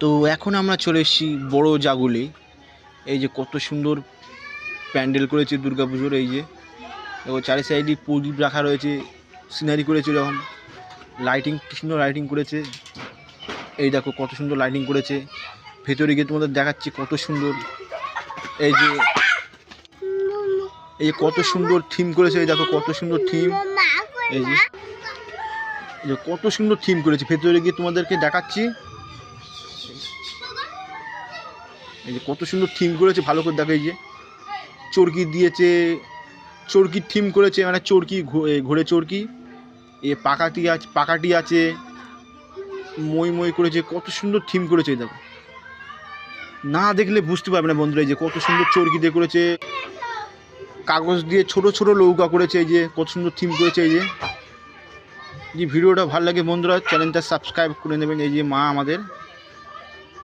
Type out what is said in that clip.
তো এখন আমরা চলে এসেছি বড় জাগুলি। এই যে কত সুন্দর প্যান্ডেল করেছে দুর্গাপুজোর। এই যে দেখো চারি সাইডে প্রদীপ রাখা রয়েছে, সিনারি করেছে এরকম, লাইটিং কি সুন্দর লাইটিং করেছে। এই দেখো কত সুন্দর লাইটিং করেছে। ভেতরে গিয়ে তোমাদের দেখাচ্ছি কত সুন্দর। এই যে কত সুন্দর থিম করেছে। এই দেখো কত সুন্দর থিম। এই যে কত সুন্দর থিম করেছে, ভেতরে গিয়ে তোমাদেরকে দেখাচ্ছি। এই যে কত সুন্দর থিম করেছে, ভালো করে দেখো। এই যে চরকি দিয়েছে, চরকির থিম করেছে, মানে চরকি ঘোরে চরকি। পাকাটি আছে, মই মই করেছে, কত সুন্দর থিম করেছে। দেখো না দেখলে বুঝতে পারবে না বন্ধুরা। এই যে কত সুন্দর চরকি দিয়ে করেছে, কাগজ দিয়ে ছোট ছোট নৌকা করেছে। এই যে কত সুন্দর থিম করেছে। এই যে ভিডিওটা ভালো লাগে বন্ধুরা, চ্যানেলটা সাবস্ক্রাইব করে নেবেন। এই যে মা আমাদের